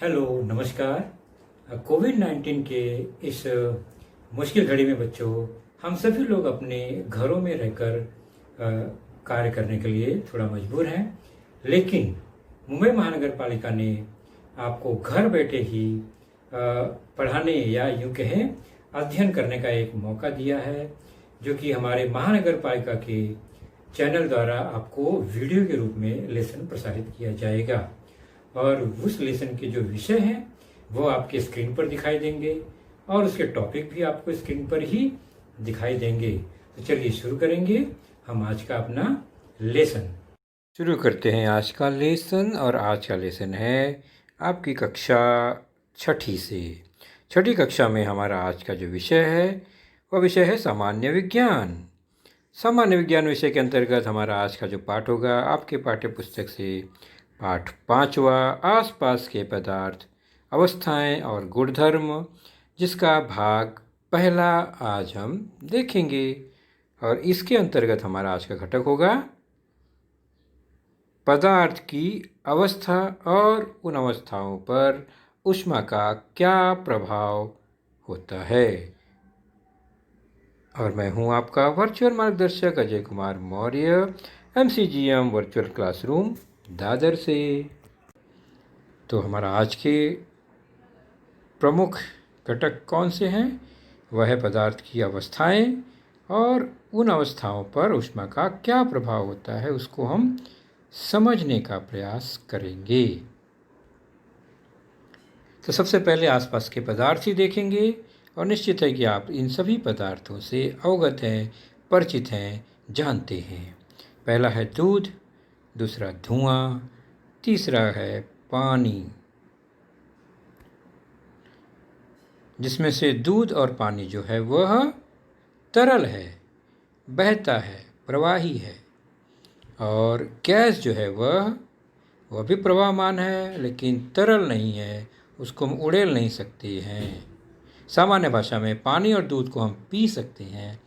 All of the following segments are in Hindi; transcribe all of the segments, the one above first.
हेलो, नमस्कार। कोविड-19 के इस मुश्किल घड़ी में बच्चों, हम सभी लोग अपने घरों में रहकर कार्य करने के लिए थोड़ा मजबूर हैं। लेकिन मुंबई महानगर पालिका ने आपको घर बैठे ही पढ़ाने या यूं कहें अध्ययन करने का एक मौका दिया है, जो कि हमारे महानगर पालिका के चैनल द्वारा आपको वीडियो के रूप में लेसन प्रसारित किया जाएगा। और उस लेसन के जो विषय हैं वो आपके स्क्रीन पर दिखाई देंगे और उसके टॉपिक भी आपको स्क्रीन पर ही दिखाई देंगे। तो चलिए शुरू करेंगे हम आज का अपना लेसन। शुरू करते हैं आज का लेसन। और आज का लेसन है आपकी कक्षा छठी से। छठी कक्षा में हमारा आज का जो विषय है वह विषय है सामान्य विज्ञान। सामान्य विज्ञान विषय के अंतर्गत हमारा आज का जो पाठ होगा आपके पाठ्य पुस्तक से पाठ 5वां, आसपास के पदार्थ, अवस्थाएं और गुणधर्म, जिसका भाग पहला आज हम देखेंगे। और इसके अंतर्गत हमारा आज का घटक होगा पदार्थ की अवस्था और उन अवस्थाओं पर ऊष्मा का क्या प्रभाव होता है। और मैं हूं आपका वर्चुअल मार्गदर्शक Ajay Kumar Maurya, MCGM virtual classroom Dadar से। तो हमारा आज के प्रमुख घटक कौन से हैं? वह है पदार्थ की अवस्थाएं और उन अवस्थाओं पर ऊष्मा का क्या प्रभाव होता है, उसको हम समझने का प्रयास करेंगे। तो सबसे पहले आसपास के पदार्थ ही देखेंगे और निश्चित है कि आप इन सभी पदार्थों से अवगत हैं, परिचित हैं, जानते हैं। पहला है दूध, दूसरा धुआं, तीसरा है पानी, जिसमें से दूध और पानी जो है वह तरल है, बहता है, प्रवाही है। और गैस जो है वह भी प्रवाहमान है लेकिन तरल नहीं है, उसको हम उड़ेल नहीं सकते हैं। सामान्य भाषा में पानी और दूध को हम पी सकते हैं,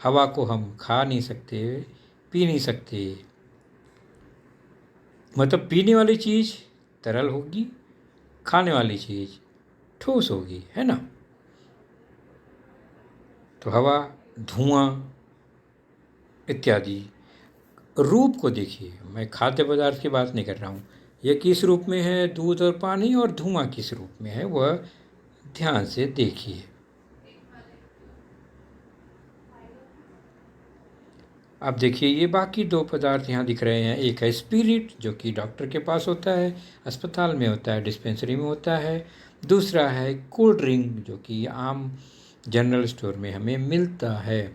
हवा को हम खा नहीं सकते, पी नहीं सकते। मतलब पीने वाली चीज़ तरल होगी, खाने वाली चीज़ ठोस होगी, है ना। तो हवा, धुआं इत्यादि। रूप को देखिए, मैं खाद्य पदार्थ की बात नहीं कर रहा हूँ। यह किस रूप में है दूध और पानी, और धुआं किस रूप में है वह ध्यान से देखिए। अब देखिए ये बाकी दो पदार्थ यहाँ दिख रहे हैं। एक है स्पिरिट, जो कि डॉक्टर के पास होता है, अस्पताल में होता है, डिस्पेंसरी में होता है। दूसरा है कोल्ड ड्रिंक, जो कि आम जनरल स्टोर में हमें मिलता है।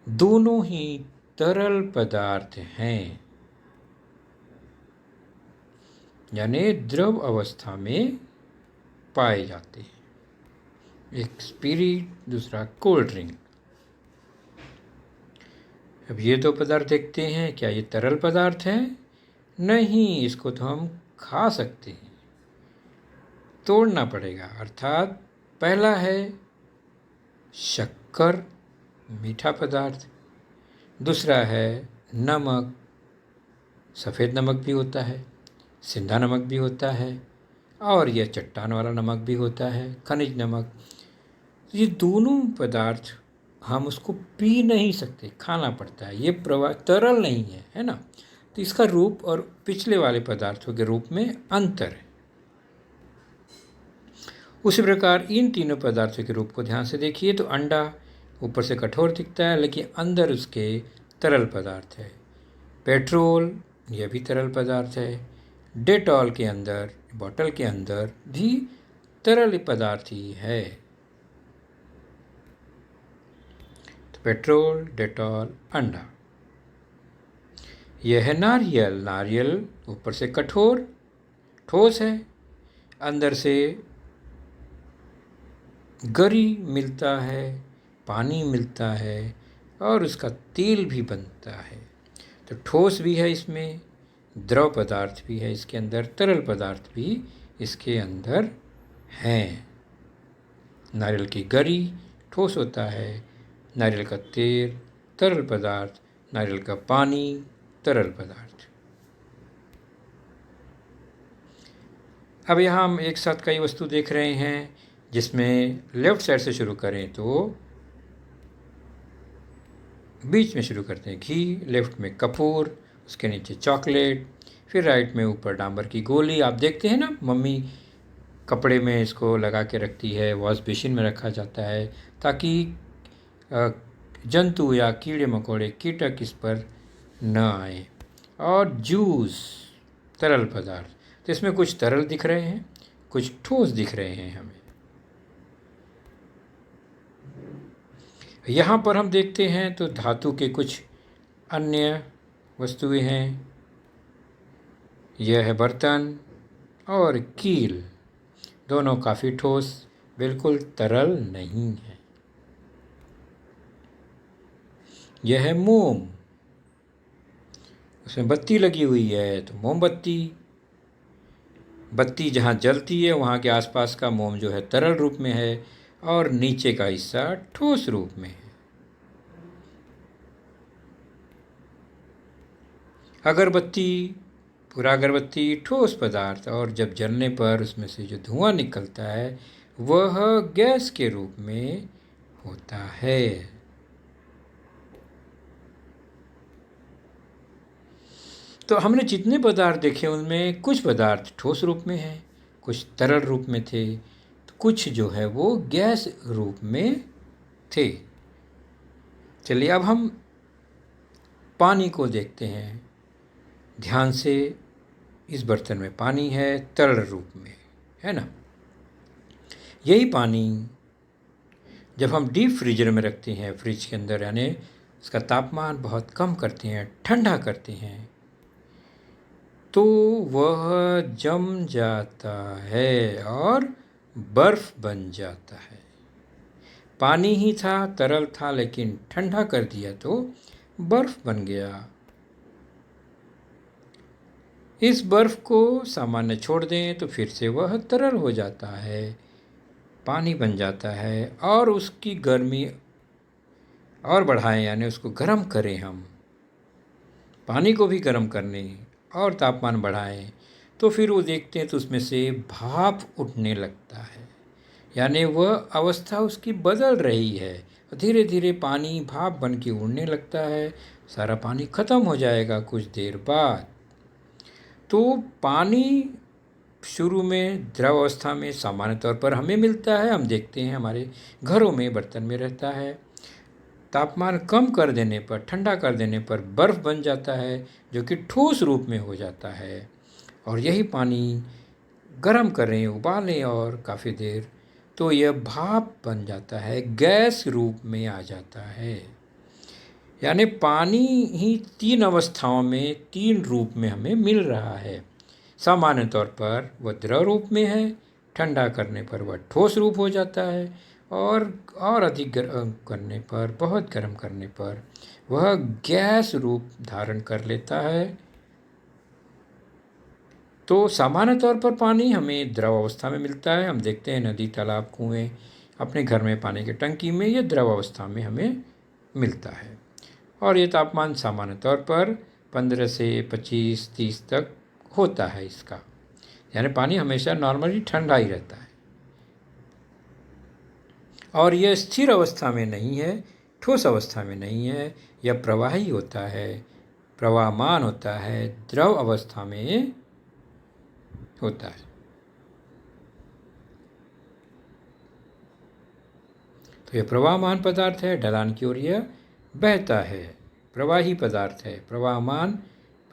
दोनों ही तरल पदार्थ हैं, यानी द्रव अवस्था में पाए जाते हैं। एक स्पिरिट, दूसरा कोल्ड ड्रिंक। अब ये दो पदार्थ देखते हैं, क्या ये तरल पदार्थ हैं? नहीं, इसको तो हम खा सकते हैं, तोड़ना पड़ेगा। अर्थात पहला है शक्कर, मीठा पदार्थ। दूसरा है नमक, सफ़ेद नमक भी होता है, सिंधा नमक भी होता है, और यह चट्टान वाला नमक भी होता है, खनिज नमक। ये दोनों पदार्थ हम उसको पी नहीं सकते, खाना पड़ता है। ये प्रवाह तरल नहीं है, है ना। तो इसका रूप और पिछले वाले पदार्थों के रूप में अंतर है। उसी प्रकार इन तीनों पदार्थों के रूप को ध्यान से देखिए तो अंडा ऊपर से कठोर दिखता है लेकिन अंदर उसके तरल पदार्थ है। पेट्रोल, यह भी तरल पदार्थ है। डेटॉल के अंदर, बोतल के अंदर भी तरल पदार्थ ही है। तो पेट्रोल, डेटॉल, अंडा। यह है नारियल। नारियल ऊपर से कठोर, ठोस है, अंदर से गरी मिलता है, पानी मिलता है, और उसका तेल भी बनता है। तो ठोस भी है इसमें, द्रव पदार्थ भी है इसके अंदर, तरल पदार्थ भी इसके अंदर हैं। नारियल की गरी ठोस होता है, नारियल का तेल तरल पदार्थ, नारियल का पानी तरल पदार्थ। अब यहाँ हम एक साथ कई वस्तु देख रहे हैं, जिसमें लेफ्ट साइड से शुरू करें तो बीच में शुरू करते हैं घी, लेफ्ट में कपूर, उसके नीचे चॉकलेट, फिर राइट में ऊपर डांबर की गोली। आप देखते हैं ना, मम्मी कपड़े में इसको लगा के रखती है, वॉश बेसिन में रखा जाता है ताकि जंतु या कीड़े मकोड़े, कीटक इस पर न आए। और जूस, तरल पदार्थ, तो इसमें कुछ तरल दिख रहे हैं, कुछ ठोस दिख रहे हैं हमें। यहाँ पर हम देखते हैं तो धातु के कुछ अन्य वस्तुएं हैं। यह है बर्तन और कील, दोनों काफ़ी ठोस, बिल्कुल तरल नहीं है। यह है मोम, उसमें बत्ती लगी हुई है तो मोमबत्ती। बत्ती जहाँ जलती है वहाँ के आसपास का मोम जो है तरल रूप में है और नीचे का हिस्सा ठोस रूप में है। अगरबत्ती, पूरा अगरबत्ती ठोस पदार्थ, और जब जलने पर उसमें से जो धुआं निकलता है वह गैस के रूप में होता है। तो हमने जितने पदार्थ देखे उनमें कुछ पदार्थ ठोस रूप में हैं, कुछ तरल रूप में थे, तो कुछ जो है वो गैस रूप में थे। चलिए अब हम पानी को देखते हैं ध्यान से। इस बर्तन में पानी है, तरल रूप में, है ना। यही पानी जब हम डीप फ्रीजर में रखते हैं, फ्रिज के अंदर, यानी उसका तापमान बहुत कम करते हैं, ठंडा करते हैं, तो वह जम जाता है और बर्फ बन जाता है। पानी ही था, तरल था, लेकिन ठंडा कर दिया तो बर्फ बन गया। इस बर्फ को सामान्य छोड़ दें तो फिर से वह तरल हो जाता है, पानी बन जाता है, और उसकी गर्मी और बढ़ाएं, यानी उसको गर्म करें हम, पानी को भी गर्म करने और तापमान बढ़ाएं, तो फिर वो देखते हैं तो उसमें से भाप उठने लगता है, यानी वह अवस्था उसकी बदल रही है। धीरे धीरे पानी भाप बन के उड़ने लगता है, सारा पानी ख़त्म हो जाएगा कुछ देर बाद। तो पानी शुरू में द्रव अवस्था में सामान्य तौर पर हमें मिलता है, हम देखते हैं हमारे घरों में बर्तन में रहता है। तापमान कम कर देने पर, ठंडा कर देने पर बर्फ़ बन जाता है, जो कि ठोस रूप में हो जाता है। और यही पानी गर्म करें, उबालें और काफ़ी देर, तो यह भाप बन जाता है, गैस रूप में आ जाता है। यानी पानी ही 3 अवस्थाओं में, 3 रूप में हमें मिल रहा है। सामान्य तौर पर वह द्रव रूप में है, ठंडा करने पर वह ठोस रूप हो जाता है, और अधिक गर्म करने पर, बहुत गर्म करने पर वह गैस रूप धारण कर लेता है। तो सामान्य तौर पर पानी हमें द्रव अवस्था में मिलता है। हम देखते हैं नदी, तालाब, कुएं, अपने घर में पानी की टंकी में, ये द्रव अवस्था में हमें मिलता है। और ये तापमान सामान्य तौर पर 15 से 25-30 तक होता है इसका, यानी पानी हमेशा नॉर्मली ठंडा ही रहता है। और यह स्थिर अवस्था में नहीं है, ठोस अवस्था में नहीं है, यह प्रवाही होता है, प्रवाहमान होता है, द्रव अवस्था में होता है। तो यह प्रवाहमान पदार्थ है, ढलान की ओर यह बहता है, प्रवाही पदार्थ है, प्रवाहमान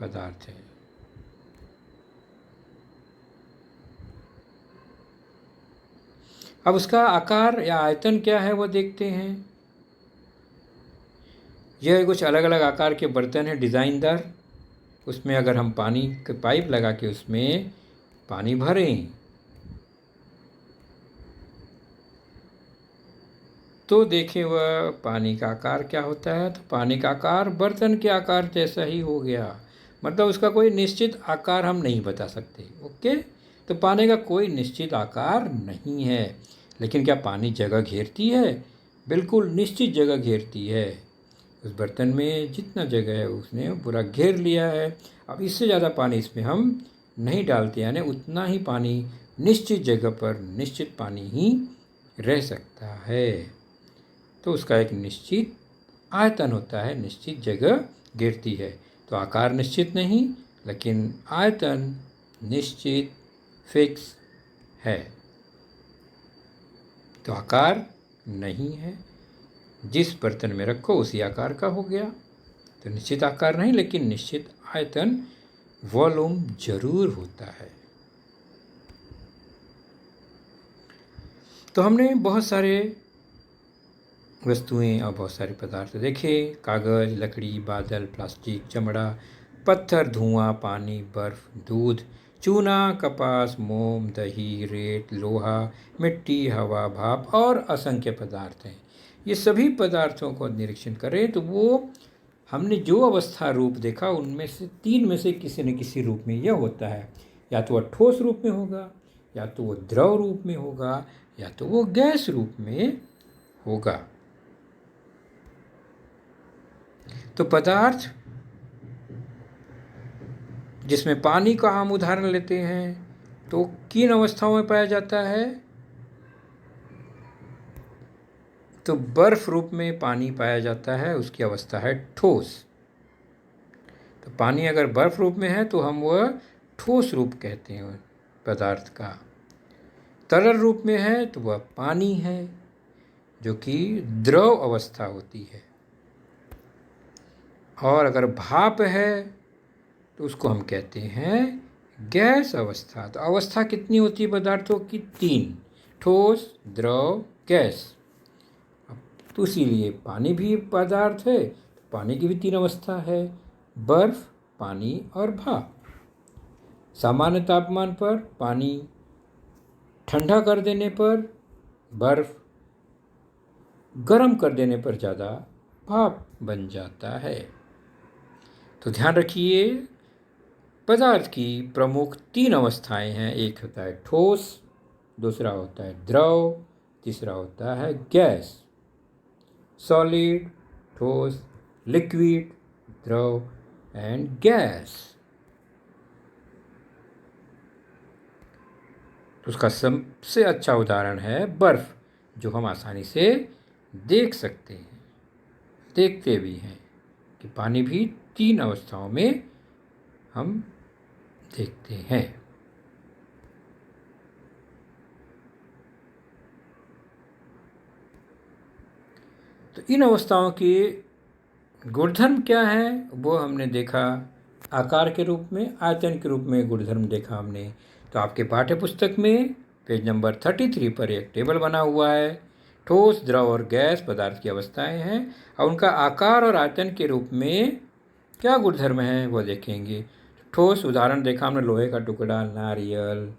पदार्थ है। अब उसका आकार या आयतन क्या है वो देखते हैं। यह कुछ अलग अलग आकार के बर्तन हैं, डिज़ाइनदार। उसमें अगर हम पानी के पाइप लगा के उसमें पानी भरें तो देखें वह पानी का आकार क्या होता है। तो पानी का आकार बर्तन के आकार जैसा ही हो गया, मतलब उसका कोई निश्चित आकार हम नहीं बता सकते। ओके, तो पानी का कोई निश्चित आकार नहीं है। लेकिन क्या पानी जगह घेरती है? बिल्कुल निश्चित जगह घेरती है। उस बर्तन में जितना जगह है उसने पूरा घेर लिया है। अब इससे ज़्यादा पानी इसमें हम नहीं डालते, यानी उतना ही पानी निश्चित जगह पर निश्चित पानी ही रह सकता है। तो उसका एक निश्चित आयतन होता है, निश्चित जगह गिरती है। तो आकार निश्चित नहीं, लेकिन आयतन निश्चित फिक्स है। तो आकार नहीं है, जिस बर्तन में रखो उसी आकार का हो गया। तो निश्चित आकार नहीं, लेकिन निश्चित आयतन वॉल्यूम जरूर होता है। तो हमने बहुत सारे वस्तुएं और बहुत सारे पदार्थ देखे, कागज, लकड़ी, बादल, प्लास्टिक, चमड़ा, पत्थर, धुआं, पानी, बर्फ, दूध, चूना, कपास, मोम, दही, रेत, लोहा, मिट्टी, हवा, भाप और असंख्य पदार्थ हैं। ये सभी पदार्थों को निरीक्षण करें तो वो हमने जो अवस्था रूप देखा उनमें से तीन में से किसी न किसी रूप में यह होता है। या तो वह ठोस रूप में होगा, या तो वो द्रव रूप में होगा, या तो वो गैस रूप में होगा। तो पदार्थ जिसमें पानी का हम उदाहरण लेते हैं तो किन अवस्थाओं में पाया जाता है? तो बर्फ रूप में पानी पाया जाता है, उसकी अवस्था है ठोस। तो पानी अगर बर्फ रूप में है तो हम वह ठोस रूप कहते हैं पदार्थ का। तरल रूप में है तो वह पानी है, जो कि द्रव अवस्था होती है। और अगर भाप है तो उसको हम कहते हैं गैस अवस्था। तो अवस्था कितनी होती है पदार्थों की? तीन, ठोस, द्रव, गैस। तो इसीलिए पानी भी पदार्थ है, तो पानी की भी तीन अवस्था है, बर्फ, पानी और भाप। सामान्य तापमान पर पानी, ठंडा कर देने पर बर्फ, गर्म कर देने पर ज़्यादा भाप बन जाता है। तो ध्यान रखिए, पदार्थ की प्रमुख तीन अवस्थाएं हैं। एक होता है ठोस, दूसरा होता है द्रव, तीसरा होता है गैस। सॉलिड, ठोस, लिक्विड, द्रव एंड गैस। तो उसका सबसे अच्छा उदाहरण है बर्फ, जो हम आसानी से देख सकते हैं, देखते भी हैं कि पानी भी तीन अवस्थाओं में हम देखते हैं। तो इन अवस्थाओं के गुणधर्म क्या है वो हमने देखा। आकार के रूप में, आयतन के रूप में गुणधर्म देखा हमने। तो आपके पाठ्य पुस्तक में पेज नंबर 33 पर एक टेबल बना हुआ है। ठोस, द्रव और गैस पदार्थ की अवस्थाएं हैं और उनका आकार और आयतन के रूप में क्या गुणधर्म है वो देखेंगे। ठोस उदाहरण देखा हमने, लोहे का टुकड़ा, नारियल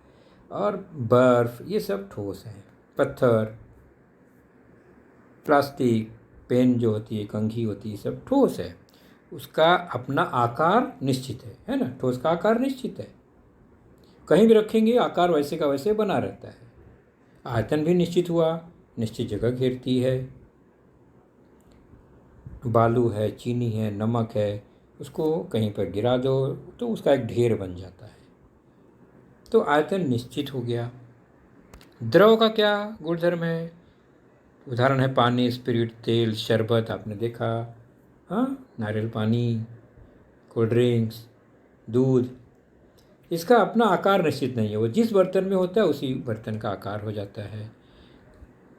और बर्फ, ये सब ठोस हैं। पत्थर, प्लास्टिक, पेन जो होती है, कंघी होती है, सब ठोस है। उसका अपना आकार निश्चित है ना। ठोस का आकार निश्चित है, कहीं भी रखेंगे आकार वैसे का वैसे बना रहता है। आयतन भी निश्चित हुआ, निश्चित जगह घेरती है। बालू है, चीनी है, नमक है, उसको कहीं पर गिरा दो तो उसका एक ढेर बन जाता है। तो आयतन निश्चित हो गया। द्रव का क्या गुणधर्म है? उदाहरण है पानी, स्पिरिट, तेल, शरबत, आपने देखा, हाँ, नारियल पानी, कोल्ड ड्रिंक्स, दूध। इसका अपना आकार निश्चित नहीं है, वो जिस बर्तन में होता है उसी बर्तन का आकार हो जाता है।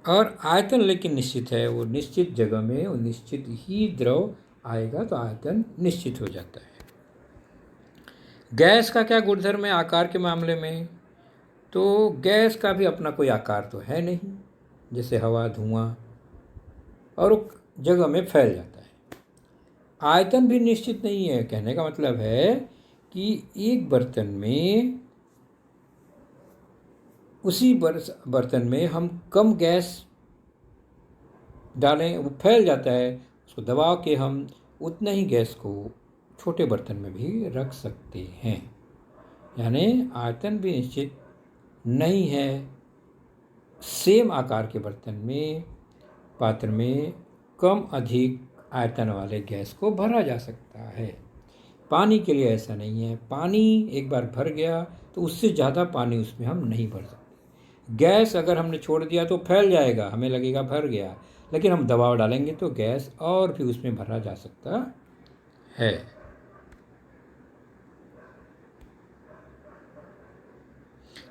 और आयतन लेकिन निश्चित है, वो निश्चित जगह में वो निश्चित ही द्रव आएगा, तो आयतन निश्चित हो जाता है। गैस का क्या गुणधर्म है आकार के मामले में? तो गैस का भी अपना कोई आकार तो है नहीं, जैसे हवा, धुआं, और वो जगह में फैल जाता है। आयतन भी निश्चित नहीं है। कहने का मतलब है कि एक बर्तन में, उसी बर्तन में हम कम गैस डालें, वो फैल जाता है। उसको दबा के हम उतना ही गैस को छोटे बर्तन में भी रख सकते हैं। यानी आयतन भी निश्चित नहीं है। सेम आकार के बर्तन में, पात्र में कम अधिक आयतन वाले गैस को भरा जा सकता है। पानी के लिए ऐसा नहीं है। पानी एक बार भर गया तो उससे ज़्यादा पानी उसमें हम नहीं भर सकते। गैस अगर हमने छोड़ दिया तो फैल जाएगा, हमें लगेगा भर गया, लेकिन हम दबाव डालेंगे तो गैस और भी उसमें भरा जा सकता है।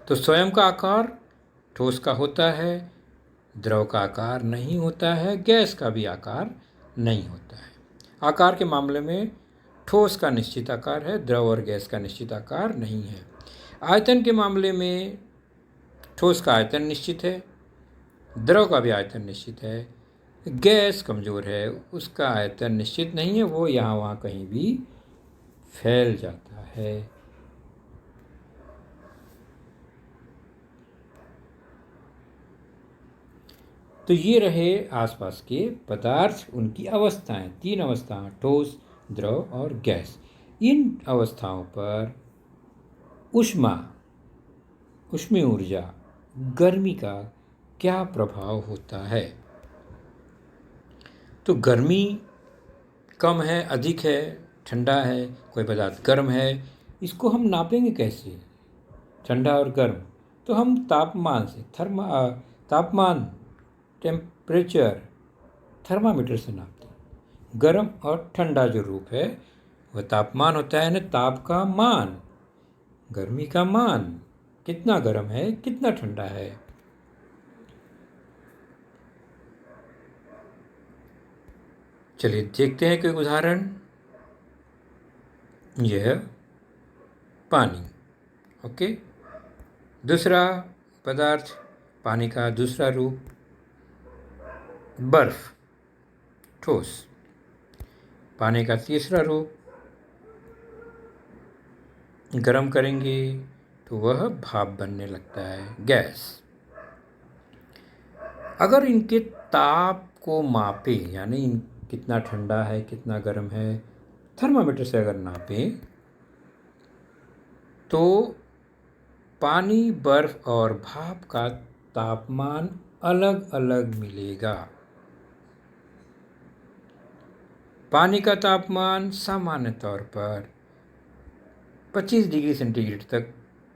तो स्वयं का आकार ठोस का होता है, द्रव का आकार नहीं होता है, गैस का भी आकार नहीं होता है। आकार के मामले में ठोस का निश्चित आकार है, द्रव और गैस का निश्चित आकार नहीं है। आयतन के मामले में ठोस का आयतन निश्चित है, द्रव का भी आयतन निश्चित है। गैस कमज़ोर है, उसका आयतन निश्चित नहीं है, वो यहाँ वहाँ कहीं भी फैल जाता है। तो ये रहे आसपास के पदार्थ, उनकी अवस्थाएं, 3 अवस्थाएं, ठोस, द्रव और गैस। इन अवस्थाओं पर ऊष्मीय ऊर्जा, गर्मी का क्या प्रभाव होता है? तो गर्मी कम है, अधिक है, ठंडा है, कोई पदार्थ गर्म है, इसको हम नापेंगे कैसे? ठंडा और गर्म तो हम तापमान से तापमान टेम्परेचर थर्मामीटर से नापते हैं। गर्म और ठंडा जो रूप है वह तापमान होता है, ना ताप का मान, गर्मी का मान, कितना गर्म है कितना ठंडा है। चलिए देखते हैं कोई उदाहरण। यह पानी, ओके। दूसरा पदार्थ, पानी का दूसरा रूप बर्फ, ठोस। पानी का तीसरा रूप, गर्म करेंगे तो वह भाप बनने लगता है, गैस। अगर इनके ताप को मापे, यानी कितना ठंडा है कितना गर्म है, थर्मामीटर से अगर नापें तो पानी, बर्फ और भाप का तापमान अलग अलग मिलेगा। पानी का तापमान सामान्य तौर पर 25 डिग्री सेंटीग्रेड तक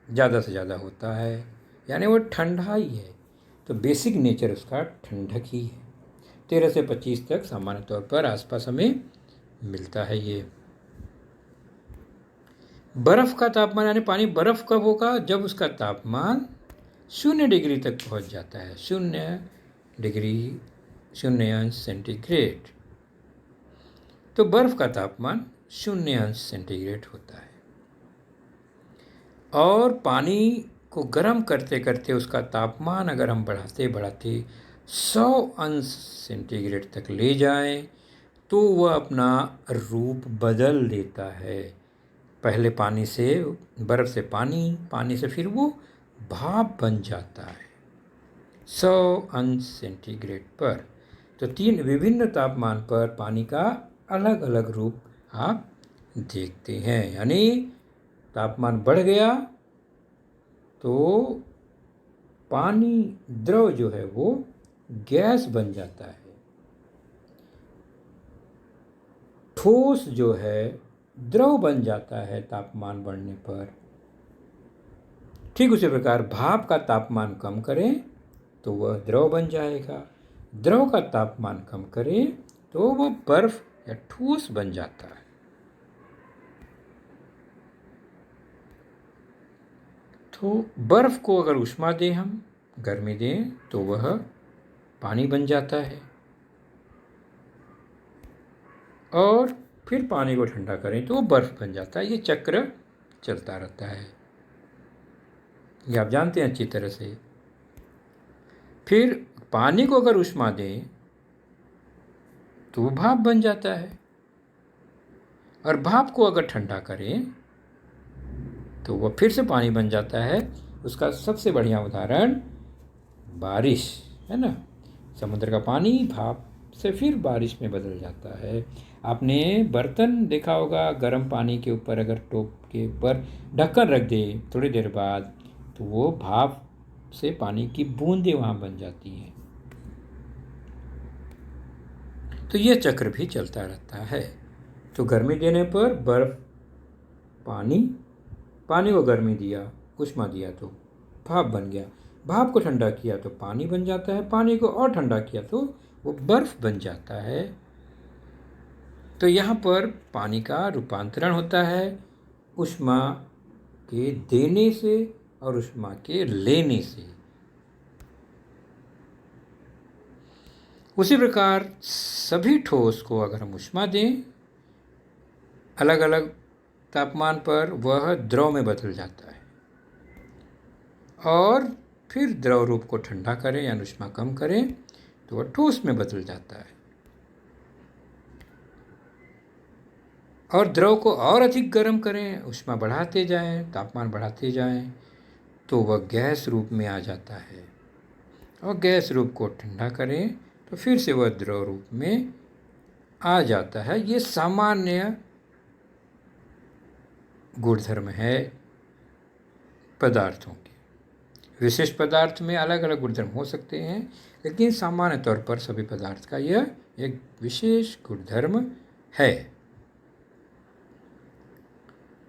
ज़्यादा से ज़्यादा होता है, यानी वो ठंडा ही है, तो बेसिक नेचर उसका ठंडक ही है। 13 से 25 तक सामान्य तौर पर आसपास हमें मिलता है ये। बर्फ़ का तापमान, यानी पानी बर्फ़ कब होगा? जब उसका तापमान 0 डिग्री तक पहुंच जाता है, 0 डिग्री 0 अंश सेंटीग्रेड। तो बर्फ़ का तापमान 0 अंश सेंटीग्रेड होता है। और पानी को गर्म करते करते उसका तापमान अगर हम बढ़ाते बढ़ाते 100 अंश सेंटीग्रेड तक ले जाएं तो वह अपना रूप बदल देता है। पहले पानी से, बर्फ़ से पानी से फिर वो भाप बन जाता है 100 अंश सेंटीग्रेड पर। तो 3 विभिन्न तापमान पर पानी का अलग अलग रूप आप देखते हैं। यानी तापमान बढ़ गया तो पानी, द्रव जो है वो गैस बन जाता है। ठोस जो है द्रव बन जाता है तापमान बढ़ने पर। ठीक उसी प्रकार भाप का तापमान कम करें तो वह द्रव बन जाएगा, द्रव का तापमान कम करें तो वह बर्फ या ठोस बन जाता है। तो बर्फ को अगर ऊष्मा दें, हम गर्मी दें, तो वह पानी बन जाता है, और फिर पानी को ठंडा करें तो वो बर्फ बन जाता है। ये चक्र चलता रहता है, ये आप जानते हैं अच्छी तरह से। फिर पानी को अगर ऊष्मा दें तो वो भाप बन जाता है, और भाप को अगर ठंडा करें तो वह फिर से पानी बन जाता है। उसका सबसे बढ़िया उदाहरण बारिश है ना। समुद्र का पानी भाप से फिर बारिश में बदल जाता है। आपने बर्तन देखा होगा, गर्म पानी के ऊपर अगर टोप के ऊपर ढक्कन रख दे थोड़ी देर बाद तो वो भाप से पानी की बूंदें वहाँ बन जाती हैं। तो यह चक्र भी चलता रहता है। तो गर्मी देने पर बर्फ पानी, पानी को गर्मी दिया, उष्मा दिया तो भाप बन गया, भाप को ठंडा किया तो पानी बन जाता है, पानी को और ठंडा किया तो वो बर्फ बन जाता है। तो यहाँ पर पानी का रूपांतरण होता है उष्मा के देने से और उष्मा के लेने से। उसी प्रकार सभी ठोस को अगर हम उष्मा दें अलग अलग तापमान पर, वह द्रव में बदल जाता है और फिर द्रव रूप को ठंडा करें या उष्मा कम करें तो वह ठोस में बदल जाता है। और द्रव को और अधिक गर्म करें, उष्मा बढ़ाते जाएं, तापमान बढ़ाते जाएं तो वह गैस रूप में आ जाता है। और गैस रूप को ठंडा करें तो फिर से वह द्रव रूप में आ जाता है। ये सामान्य गुणधर्म है पदार्थों के। विशेष पदार्थ में अलग अलग गुणधर्म हो सकते हैं, लेकिन सामान्य तौर पर सभी पदार्थ का यह एक विशेष गुणधर्म है।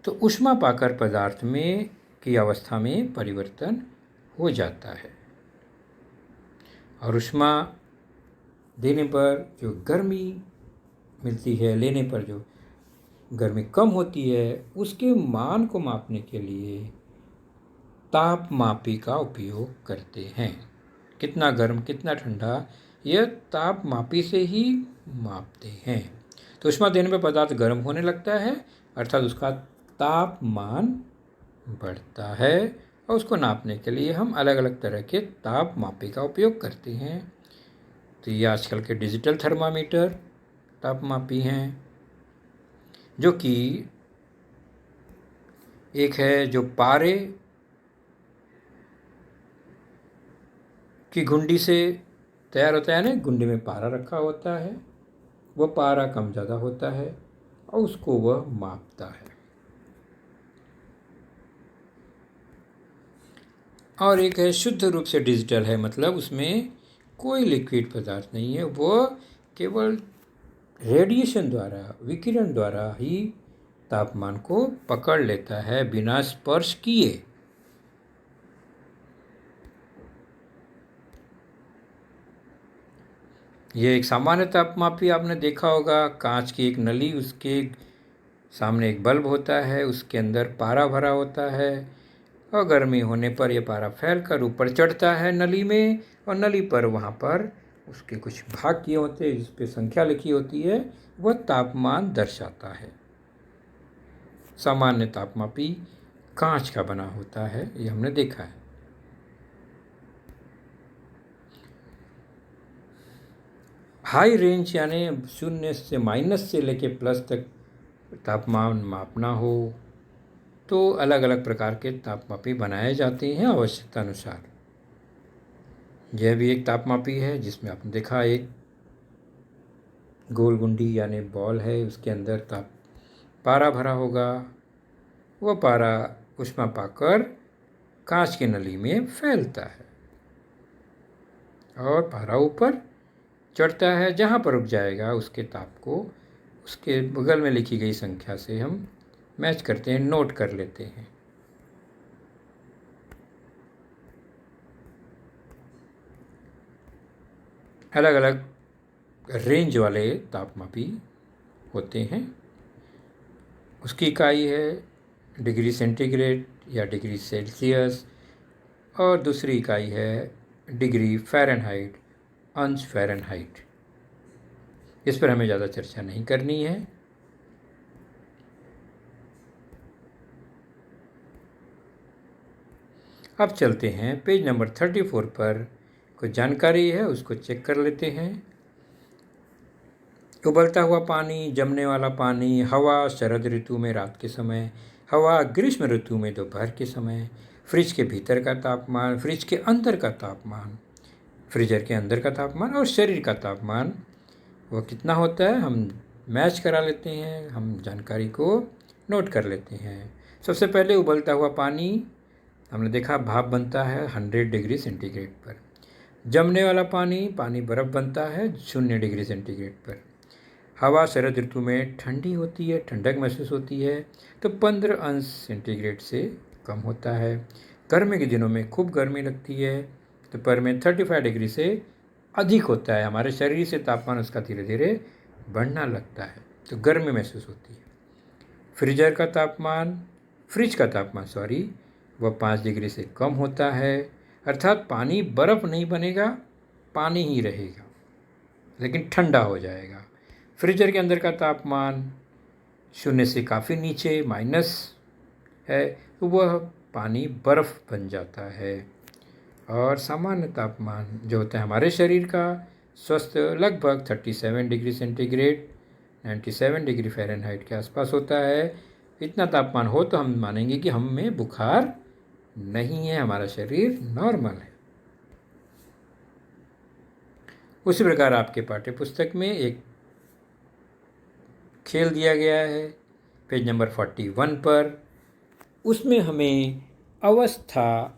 तो ऊष्मा पाकर पदार्थ में की अवस्था में परिवर्तन हो जाता है और ऊष्मा देने पर जो गर्मी मिलती है, लेने पर जो गर्मी कम होती है, उसके मान को मापने के लिए तापमापी का उपयोग करते हैं। कितना गर्म कितना ठंडा यह तापमापी से ही मापते हैं। तो ऊष्मा देने पर पदार्थ गर्म होने लगता है, अर्थात उसका तापमान बढ़ता है और उसको नापने के लिए हम अलग अलग तरह के तापमापी का उपयोग करते हैं। तो ये आजकल के डिजिटल थर्मामीटर तापमापी हैं, जो कि एक है जो पारे की गुंडी से तैयार होता है ना, गुंडी में पारा रखा होता है, वह पारा कम ज़्यादा होता है और उसको वह मापता है। और एक है शुद्ध रूप से डिजिटल है, मतलब उसमें कोई लिक्विड पदार्थ नहीं है, वह केवल रेडिएशन द्वारा, विकिरण द्वारा ही तापमान को पकड़ लेता है बिना स्पर्श किए। यह एक सामान्य तापमापी आपने देखा होगा, कांच की एक नली, उसके सामने एक बल्ब होता है, उसके अंदर पारा भरा होता है और गर्मी होने पर यह पारा फैलकर ऊपर चढ़ता है नली में, और नली पर वहाँ पर उसके कुछ भाग किए होते हैं जिस पर संख्या लिखी होती है, वह तापमान दर्शाता है। सामान्य तापमापी कांच का बना होता है, ये हमने देखा है। हाई रेंज यानी 0 से माइनस से लेके प्लस तक तापमान मापना हो तो अलग अलग प्रकार के तापमापी बनाए जाते हैं आवश्यकता अनुसार। यह भी एक तापमापी है जिसमें आपने देखा एक गोल गुंडी यानी बॉल है, उसके अंदर पारा भरा होगा, वह पारा ऊष्मा पाकर कांच की नली में फैलता है और पारा ऊपर चढ़ता है। जहाँ पर रुक जाएगा उसके ताप को उसके बगल में लिखी गई संख्या से हम मैच करते हैं, नोट कर लेते हैं। अलग अलग रेंज वाले तापमापी होते हैं। उसकी इकाई है डिग्री सेंटीग्रेड या डिग्री सेल्सियस और दूसरी इकाई है डिग्री फ़ारेनहाइट, अंश फ़ारेनहाइट। इस पर हमें ज़्यादा चर्चा नहीं करनी है। अब चलते हैं पेज नंबर 34 पर, कुछ जानकारी है उसको चेक कर लेते हैं। उबलता हुआ पानी, जमने वाला पानी, हवा शरद ऋतु में रात के समय, हवा ग्रीष्म ऋतु में दोपहर के समय, फ्रिज के भीतर का तापमान, फ्रिज के अंदर का तापमान, फ्रीजर के अंदर का तापमान और शरीर का तापमान वह कितना होता है हम मैच करा लेते हैं, हम जानकारी को नोट कर लेते हैं। सबसे पहले उबलता हुआ पानी, हमने देखा भाप बनता है 100 डिग्री सेंटीग्रेड पर। जमने वाला पानी, पानी बर्फ़ बनता है 0 डिग्री सेंटीग्रेड पर। हवा शरद ऋतु में ठंडी होती है, ठंडक महसूस होती है, तो 15 अंश सेंटीग्रेड से कम होता है। गर्मी के दिनों में खूब गर्मी लगती है, दोपहर में 35 डिग्री से अधिक होता है। हमारे शरीर से तापमान उसका धीरे धीरे बढ़ना लगता है, तो गर्मी महसूस होती है। फ्रिज का तापमान वह 5 डिग्री से कम होता है, अर्थात पानी बर्फ़ नहीं बनेगा, पानी ही रहेगा लेकिन ठंडा हो जाएगा। फ्रीजर के अंदर का तापमान 0 से काफ़ी नीचे माइनस है, तो वह पानी बर्फ़ बन जाता है। और सामान्य तापमान जो होता है हमारे शरीर का स्वस्थ लगभग 37 डिग्री सेंटीग्रेड 97 डिग्री फ़ारेनहाइट के आसपास होता है। इतना तापमान हो तो हम मानेंगे कि हम में बुखार नहीं है, हमारा शरीर नॉर्मल है। उसी प्रकार आपके पाठ्य पुस्तक में एक खेल दिया गया है पेज नंबर 41 पर। उसमें हमें अवस्था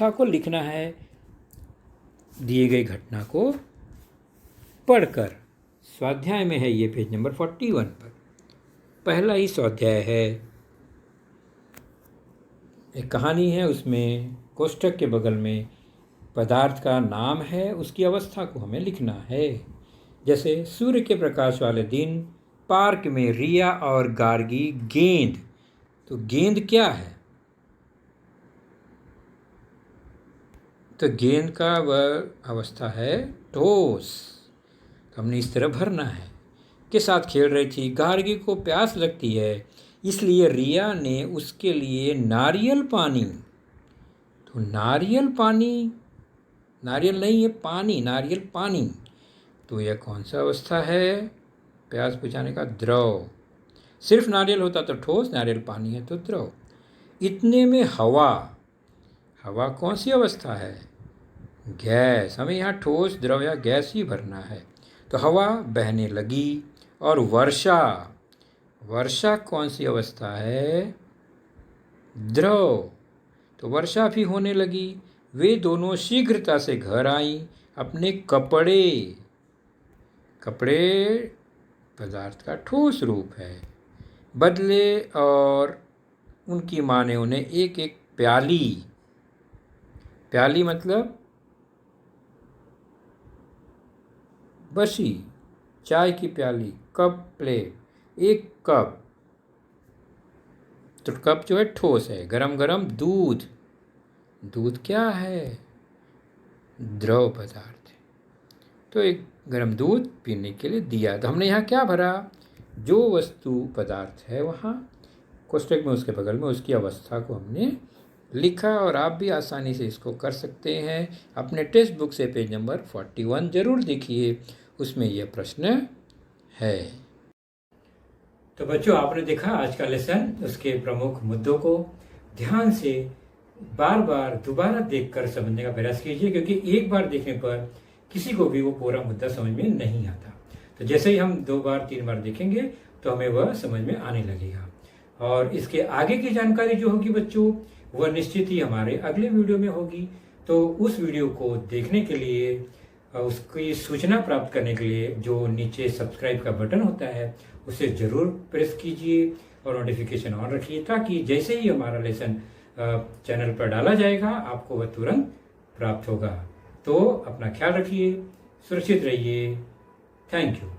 को लिखना है, दिए गई घटना को पढ़कर। स्वाध्याय में है ये पेज नंबर 41 पर, पहला ही स्वाध्याय है। एक कहानी है, उसमें कोष्ठक के बगल में पदार्थ का नाम है, उसकी अवस्था को हमें लिखना है। जैसे सूर्य के प्रकाश वाले दिन पार्क में रिया और गार्गी गेंद, तो गेंद क्या है? तो गेंद का वह अवस्था है ठोस, तो हमने इस तरह भरना है। के साथ खेल रही थी, गार्गी को प्यास लगती है, इसलिए रिया ने उसके लिए नारियल पानी, तो नारियल नहीं है पानी, नारियल पानी, तो यह कौन सा अवस्था है? प्यास बुझाने का द्रव। सिर्फ नारियल होता तो ठोस, नारियल पानी है तो द्रव। इतने में हवा कौन सी अवस्था है? गैस। हमें यहाँ ठोस, द्रव या गैस ही भरना है। तो हवा बहने लगी। और वर्षा कौन सी अवस्था है? द्रव। तो वर्षा भी होने लगी। वे दोनों शीघ्रता से घर आईं। अपने कपड़े पदार्थ का ठोस रूप है, बदले, और उनकी माँ ने उन्हें एक एक प्याली मतलब बसी, चाय की प्याली, कप प्लेट, एक कप, तो कप जो है ठोस है। गरम दूध क्या है? द्रव पदार्थ है। तो एक गरम दूध पीने के लिए दिया। तो हमने यहाँ क्या भरा? जो वस्तु पदार्थ है वहाँ कोष्ठक में उसके बगल में उसकी अवस्था को हमने लिखा। और आप भी आसानी से इसको कर सकते हैं। अपने टेक्स्ट बुक से पेज नंबर 41 जरूर देखिए, उसमें यह प्रश्न है। तो बच्चों, आपने देखा आज का लेसन, उसके प्रमुख मुद्दों को ध्यान से बार बार दोबारा देखकर समझने का प्रयास कीजिए, क्योंकि एक बार देखने पर किसी को भी वो पूरा मुद्दा समझ में नहीं आता। तो जैसे ही हम 2 बार 3 बार देखेंगे तो हमें वह समझ में आने लगेगा। और इसके आगे की जानकारी जो होगी बच्चों, वह निश्चित ही हमारे अगले वीडियो में होगी। तो उस वीडियो को देखने के लिए, उसकी सूचना प्राप्त करने के लिए जो नीचे सब्सक्राइब का बटन होता है उसे ज़रूर प्रेस कीजिए और नोटिफिकेशन ऑन रखिए, ताकि जैसे ही हमारा लेसन चैनल पर डाला जाएगा आपको वह तुरंत प्राप्त होगा। तो अपना ख्याल रखिए, सुरक्षित रहिए। Thank you.